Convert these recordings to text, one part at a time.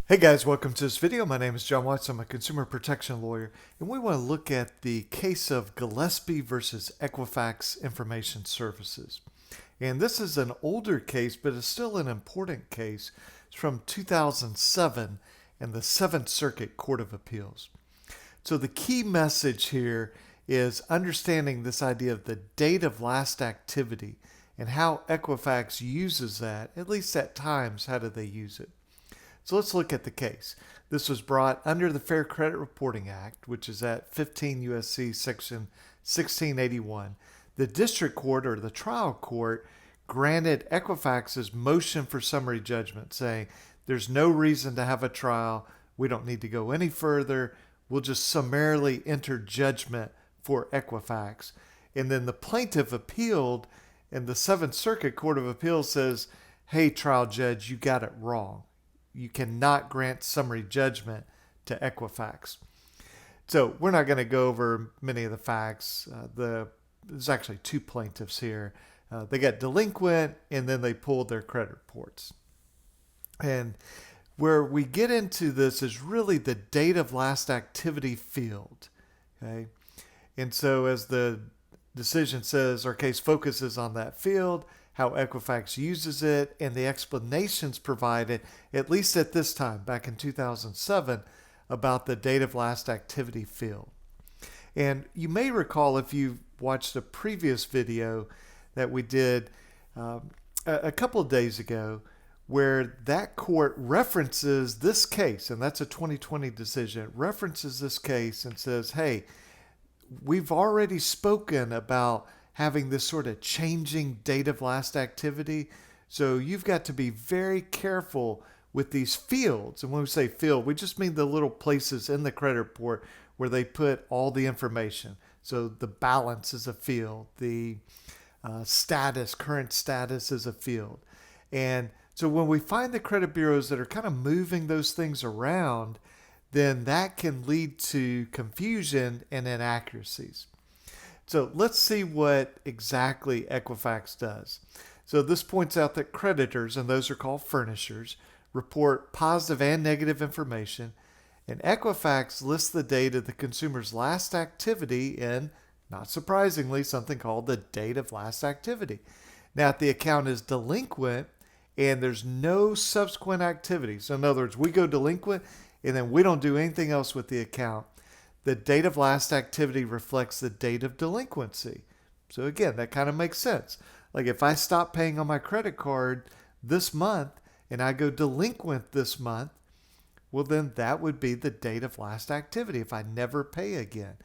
Hey guys, welcome to this video. My name is John Watts. I'm a consumer protection lawyer, and we want to look at the case of Gillespie versus Equifax Information Services. And this is an older case, but it's still an important case. It's from 2007 and the Seventh Circuit Court of Appeals. So the key message here is understanding this idea of the date of last activity and how Equifax uses that, at least at times. How do they use it? So let's look at the case. This was brought under the Fair Credit Reporting Act, which is at 15 U.S.C. section 1681. The district court or the trial court granted Equifax's motion for summary judgment, saying there's no reason to have a trial. We don't need to go any further. We'll just summarily enter judgment for Equifax. And then the plaintiff appealed, and the Seventh Circuit Court of Appeals says, hey, trial judge, you got it wrong. You cannot grant summary judgment to Equifax. So we're not going to go over many of the facts. There's actually two plaintiffs here. They got delinquent, and then they pulled their credit reports. And where we get into this is really the date of last activity field. Okay, and so as the decision says, our case focuses on that field, how Equifax uses it, and the explanations provided, at least at this time, back in 2007, about the date of last activity field. And you may recall, if you watched a previous video that we did a couple of days ago, where that court references this case, and that's a 2020 decision, it references this case and says, hey, we've already spoken about having this sort of changing date of last activity. So you've got to be very careful with these fields. And when we say field, we just mean the little places in the credit report where they put all the information. So the balance is a field, the current status is a field. And so when we find the credit bureaus that are kind of moving those things around, then that can lead to confusion and inaccuracies. So let's see what exactly Equifax does. So this points out that creditors, and those are called furnishers, report positive and negative information, and Equifax lists the date of the consumer's last activity in, not surprisingly, something called the date of last activity. Now, if the account is delinquent and there's no subsequent activity, so in other words, we go delinquent and then we don't do anything else with the account, the date of last activity reflects the date of delinquency. So again, that kind of makes sense. Like if I stop paying on my credit card this month and I go delinquent this month, well then that would be the date of last activity if I never pay again.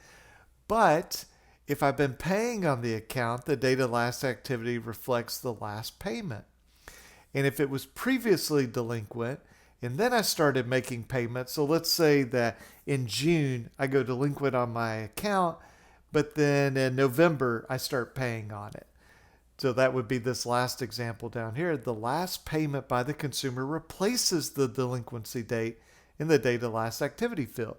But if I've been paying on the account, the date of last activity reflects the last payment. And if it was previously delinquent, and then I started making payments. So let's say that in June, I go delinquent on my account, but then in November, I start paying on it. So that would be this last example down here. The last payment by the consumer replaces the delinquency date in the date of last activity field.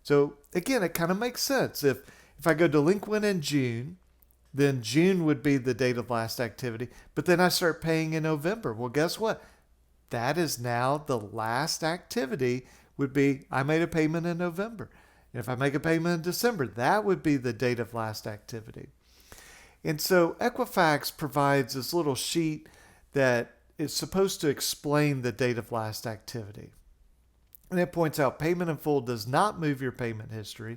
So again, it kind of makes sense. If I go delinquent in June, then June would be the date of last activity, but then I start paying in November. Well, guess what? That is now the last activity would be I made a payment in November. And if I make a payment in December, that would be the date of last activity. And so Equifax provides this little sheet that is supposed to explain the date of last activity. And it points out payment in full does not move your payment history.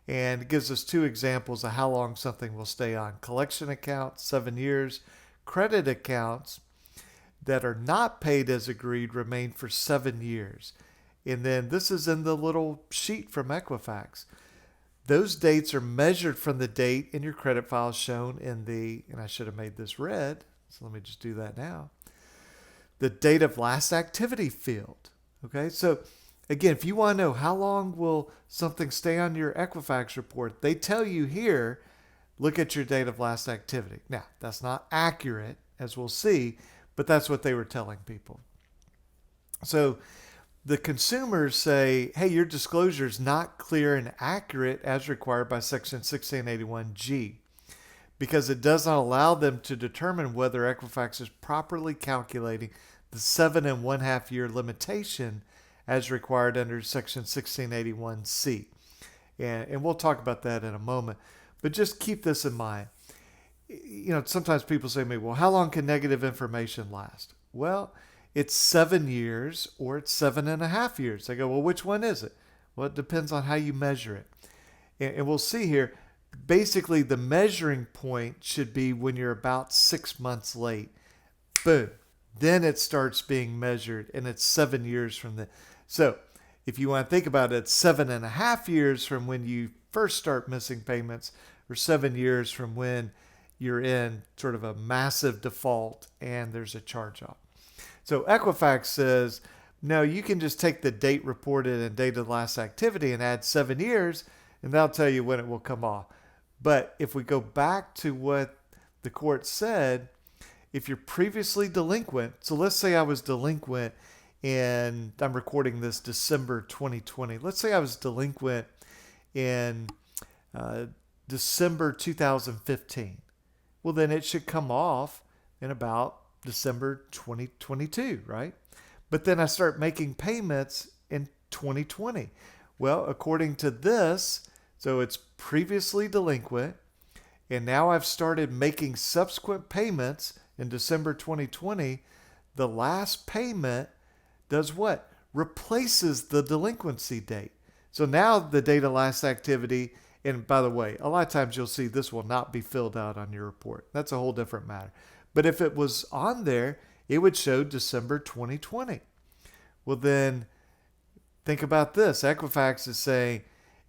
And it gives us two examples of how long something will stay on. Collection accounts, 7 years. Credit accounts that are not paid as agreed remain for 7 years. And then this is in the little sheet from Equifax. Those dates are measured from the date in your credit file shown in the, and I should have made this red, so let me just do that now, the date of last activity field. Okay, so again, if you want to know how long will something stay on your Equifax report, they tell you here, look at your date of last activity. Now, that's not accurate, as we'll see, but that's what they were telling people. So the consumers say, hey, your disclosure is not clear and accurate as required by Section 1681G, because it does not allow them to determine whether Equifax is properly calculating the 7.5 year limitation as required under Section 1681C. And we'll talk about that in a moment. But just keep this in mind. Sometimes people say to me, well, how long can negative information last? Well, it's 7 years or it's 7.5 years. I go, well, which one is it? Well, it depends on how you measure it. And we'll see here, basically the measuring point should be when you're about 6 months late. Boom. Then it starts being measured, and it's 7 years from the. So if you want to think about it, it's 7.5 years from when you first start missing payments, or 7 years from when you're in sort of a massive default and there's a charge-off. So Equifax says, no, you can just take the date reported and date of last activity and add 7 years, and they'll tell you when it will come off. But if we go back to what the court said, if you're previously delinquent, so let's say I was delinquent in, I'm recording this December 2020. Let's say I was delinquent in December 2015. Well, then it should come off in about December 2022, right? But then I start making payments in 2020. Well, according to this, so it's previously delinquent, and now I've started making subsequent payments in December 2020. The last payment does what? Replaces the delinquency date. So now the date of last activity, and by the way, a lot of times you'll see this will not be filled out on your report. That's a whole different matter. But if it was on there, it would show December 2020. Well, then think about this. Equifax is saying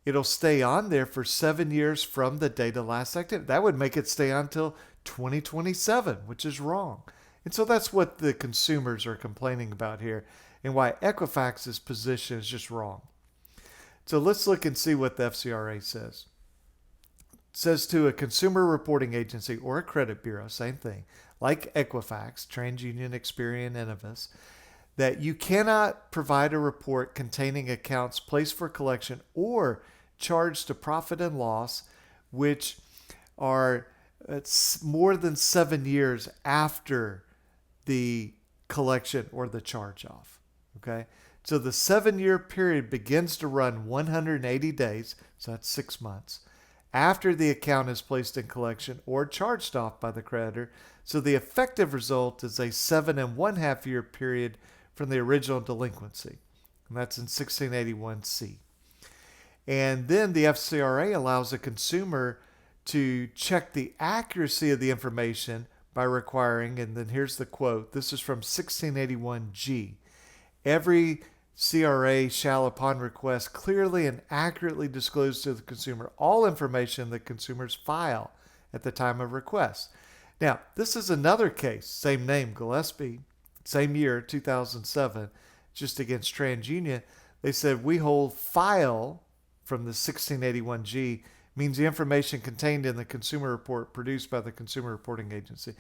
it'll stay on there for 7 years from the date of last activity. That would make it stay on until 2027, which is wrong. And so that's what the consumers are complaining about here, and why Equifax's position is just wrong. So let's look and see what the FCRA says. It says to a consumer reporting agency or a credit bureau, same thing, like Equifax, TransUnion, Experian, Innovis, that you cannot provide a report containing accounts placed for collection or charged to profit and loss, which are more than 7 years after the collection or the charge-off. Okay? So the 7-year period begins to run 180 days, so that's 6 months, after the account is placed in collection or charged off by the creditor. So the effective result is a 7.5 year period from the original delinquency. And that's in 1681C. And then the FCRA allows a consumer to check the accuracy of the information by requiring, and then here's the quote, this is from 1681G, every CRA shall, upon request, clearly and accurately disclose to the consumer all information the consumers file at the time of request. Now, this is another case, same name, Gillespie, same year, 2007, just against TransUnion. They said we hold file from the 1681G means the information contained in the consumer report produced by the consumer reporting agency.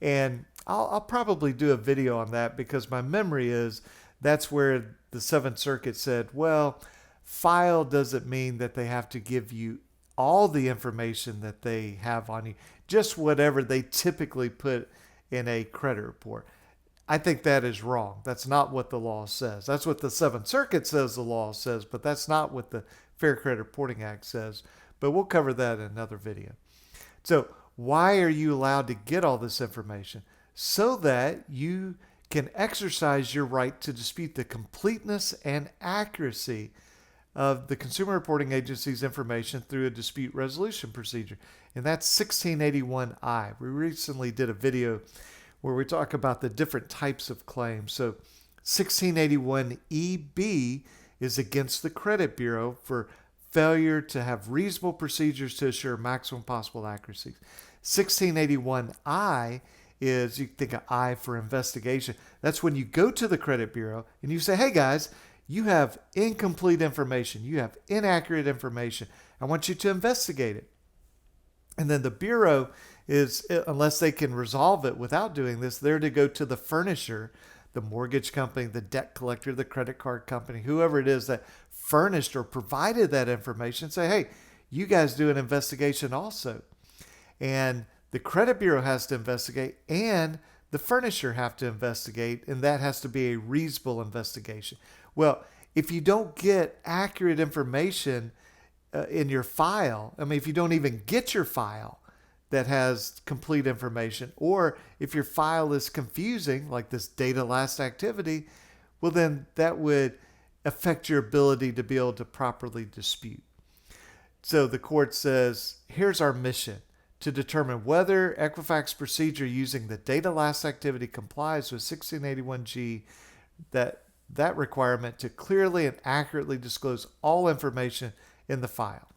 And I'll probably do a video on that because my memory is that's where the Seventh Circuit said, well, file doesn't mean that they have to give you all the information that they have on you, just whatever they typically put in a credit report. I think that is wrong. That's not what the law says. That's what the Seventh Circuit says the law says, but that's not what the Fair Credit Reporting Act says. But we'll cover that in another video. So why are you allowed to get all this information? So that you can exercise your right to dispute the completeness and accuracy of the Consumer Reporting Agency's information through a dispute resolution procedure. And that's 1681I. We recently did a video where we talk about the different types of claims. So 1681EB is against the credit bureau for failure to have reasonable procedures to assure maximum possible accuracy. 1681I is, you think of I for investigation. That's when you go to the credit bureau and you say, hey guys, you have incomplete information. You have inaccurate information. I want you to investigate it. And then the bureau is, unless they can resolve it without doing this, they're to go to the furnisher, the mortgage company, the debt collector, the credit card company, whoever it is that furnished or provided that information, say, hey, you guys do an investigation also. And the credit bureau has to investigate and the furnisher have to investigate, and that has to be a reasonable investigation. Well, if you don't get accurate information in your file, I mean, if you don't even get your file that has complete information, or if your file is confusing, like this data last activity, well, then that would affect your ability to be able to properly dispute. So the court says, here's our mission: to determine whether Equifax procedure using the data last activity complies with 1681G, that requirement to clearly and accurately disclose all information in the file.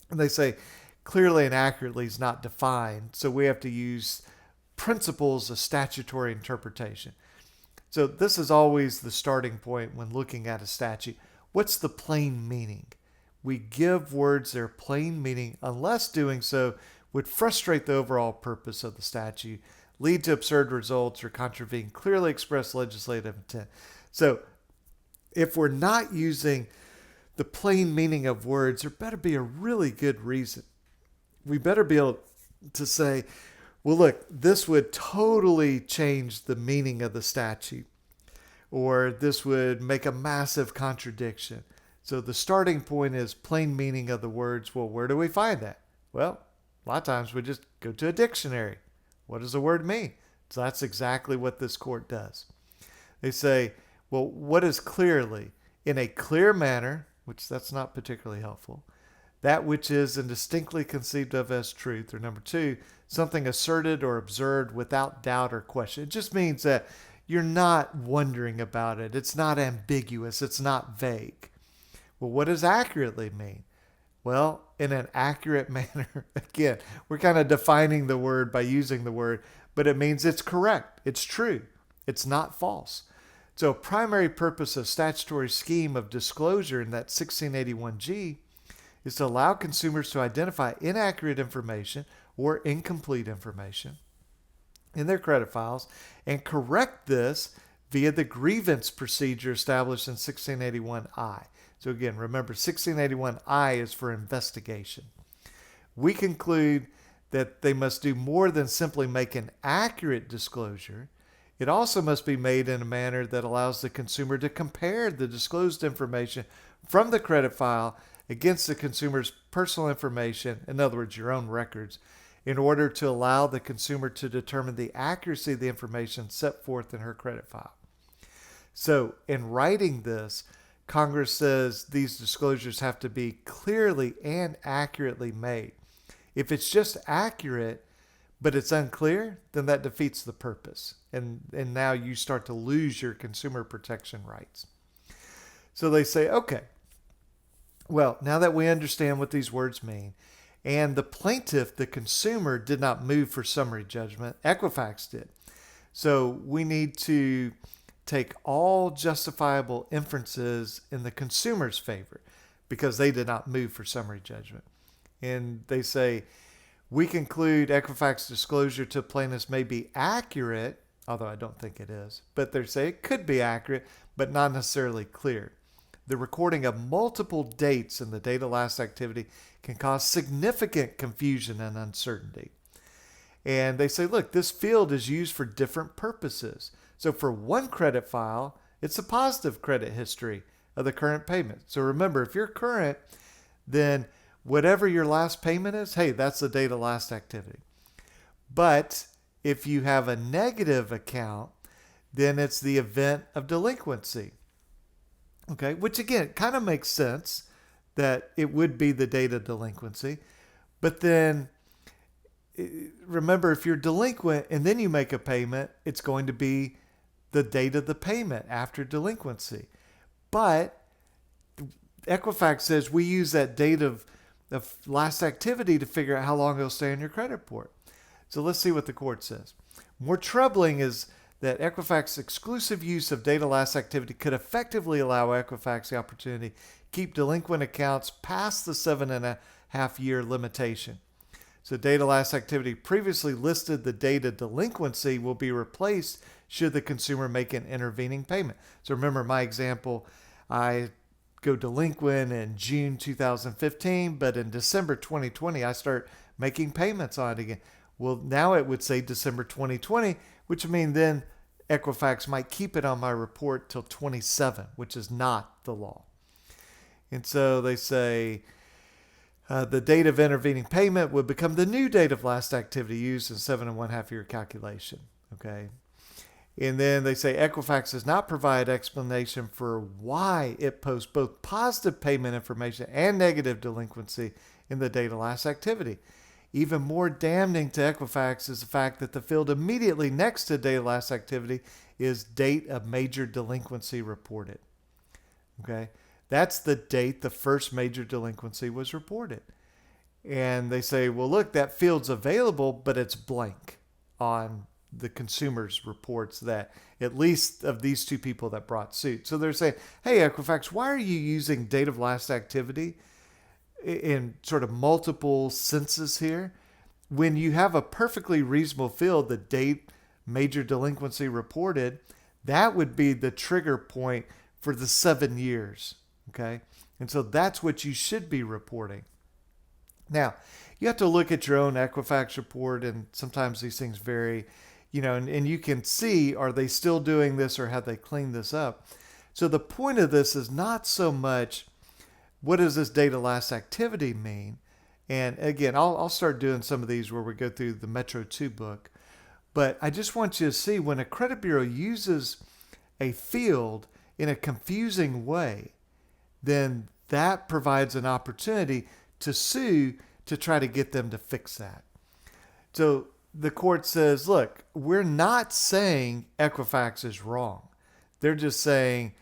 And they say clearly and accurately is not defined, so we have to use principles of statutory interpretation. So this is always the starting point when looking at a statute. What's the plain meaning? We give words their plain meaning unless doing so would frustrate the overall purpose of the statute, lead to absurd results, or contravene clearly expressed legislative intent. So if we're not using the plain meaning of words, there better be a really good reason. We better be able to say, well, look, this would totally change the meaning of the statute, or this would make a massive contradiction. So the starting point is plain meaning of the words. Well, where do we find that? Well, a lot of times we just go to a dictionary. What does a word mean? So that's exactly what this court does. They say, well, what is clearly? In a clear manner, which that's not particularly helpful, that which is and distinctly conceived of as truth. Or number two, something asserted or observed without doubt or question. It just means that you're not wondering about it. It's not ambiguous. It's not vague. Well, what does accurately mean? Well, in an accurate manner, again, we're kind of defining the word by using the word, but it means it's correct. It's true. It's not false. So a primary purpose of statutory scheme of disclosure in that 1681G is to allow consumers to identify inaccurate information or incomplete information in their credit files and correct this via the grievance procedure established in 1681I. So again, remember, 1681I is for investigation. We conclude that they must do more than simply make an accurate disclosure. It also must be made in a manner that allows the consumer to compare the disclosed information from the credit file against the consumer's personal information, in other words, your own records, in order to allow the consumer to determine the accuracy of the information set forth in her credit file. So in writing this, Congress says these disclosures have to be clearly and accurately made. If it's just accurate, but it's unclear, then that defeats the purpose. And now you start to lose your consumer protection rights. So they say, okay, well, now that we understand what these words mean, and the plaintiff, the consumer, did not move for summary judgment, Equifax did. So we need to take all justifiable inferences in the consumer's favor because they did not move for summary judgment. And they say, we conclude Equifax disclosure to plaintiffs may be accurate, although I don't think it is, but they say it could be accurate, but not necessarily clear. The recording of multiple dates in the data last activity can cause significant confusion and uncertainty. And they say, look, this field is used for different purposes. So for one credit file, it's a positive credit history of the current payment. So remember, if you're current, then whatever your last payment is, hey, that's the data last activity. But if you have a negative account, then it's the event of delinquency. Okay, which again kind of makes sense that it would be the date of delinquency. But then remember, if you're delinquent and then you make a payment, it's going to be the date of the payment after delinquency. But Equifax says we use that date of last activity to figure out how long it'll stay on your credit report. So let's see what the court says. More troubling is that Equifax's exclusive use of data last activity could effectively allow Equifax the opportunity to keep delinquent accounts past the 7.5-year limitation. So data last activity previously listed the date of delinquency will be replaced should the consumer make an intervening payment. So remember my example, I go delinquent in June 2015, but in December 2020, I start making payments on it again. Well, now it would say December 2020, which would mean then Equifax might keep it on my report till 27, which is not the law. And so they say the date of intervening payment would become the new date of last activity used in 7.5 year calculation. Okay. And then they say Equifax does not provide explanation for why it posts both positive payment information and negative delinquency in the date of last activity. Even more damning to Equifax is the fact that the field immediately next to date of last activity is date of major delinquency reported. Okay. That's the date the first major delinquency was reported. And they say, well, look, that field's available, but it's blank on the consumer's reports that at least of these two people that brought suit. So they're saying, hey, Equifax, why are you using date of last activity in sort of multiple senses here when you have a perfectly reasonable field, the date major delinquency reported? That would be the trigger point for the 7 years. Okay. And so that's what you should be reporting. Now, you have to look at your own Equifax report, and sometimes these things vary, and you can see, are they still doing this or have they cleaned this up? So the point of this is not so much what does this date of last activity mean? And again, I'll start doing some of these where we go through the Metro 2 book. But I just want you to see when a credit bureau uses a field in a confusing way, then that provides an opportunity to sue to try to get them to fix that. So the court says, look, we're not saying Equifax is wrong. They're just saying,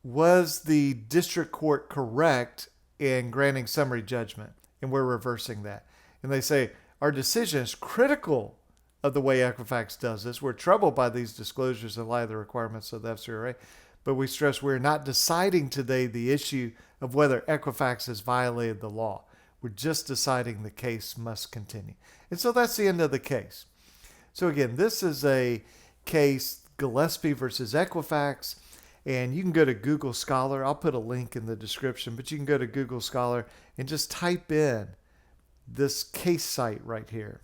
was the district court correct in granting summary judgment? And we're reversing that. And they say, our decision is critical of the way Equifax does this. We're troubled by these disclosures in light of the requirements of the FCRA. But we stress we're not deciding today the issue of whether Equifax has violated the law. We're just deciding the case must continue. And so that's the end of the case. So again, this is a case, Gillespie versus Equifax. And you can go to Google Scholar. I'll put a link in the description, but you can go to Google Scholar and just type in this case site right here.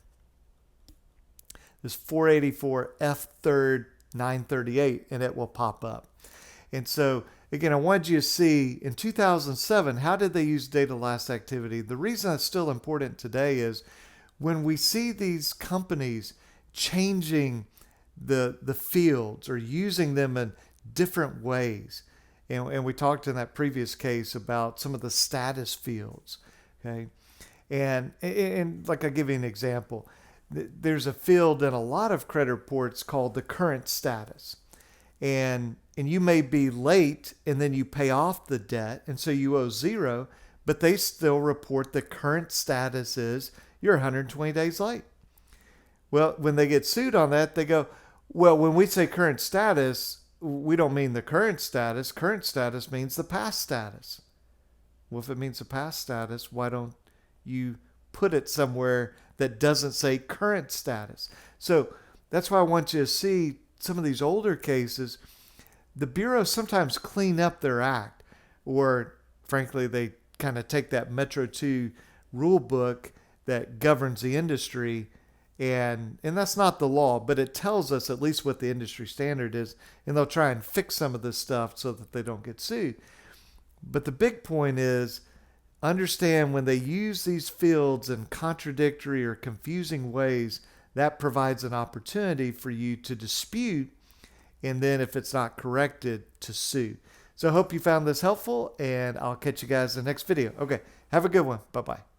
This 484 F3rd 938, and it will pop up. And so, again, I wanted you to see in 2007, how did they use date of last activity? The reason that's still important today is when we see these companies changing the fields or using them in different ways. And we talked in that previous case about some of the status fields. Okay. And like I'll give you an example. There's a field in a lot of credit reports called the current status. And you may be late and then you pay off the debt, and so you owe zero, but they still report the current status is you're 120 days late. Well, when they get sued on that, they go, well, when we say current status, we don't mean the current status. Current status means the past status. Well, if it means the past status, why don't you put it somewhere that doesn't say current status? So that's why I want you to see some of these older cases. The bureaus sometimes clean up their act, or frankly, they kind of take that Metro 2 rule book that governs the industry, and that's not the law, but it tells us at least what the industry standard is, and they'll try and fix some of this stuff so that they don't get sued. But the big point is, understand when they use these fields in contradictory or confusing ways, that provides an opportunity for you to dispute, and then if it's not corrected, to sue. So I hope you found this helpful, and I'll catch you guys in the next video. Okay, have a good one. Bye-bye.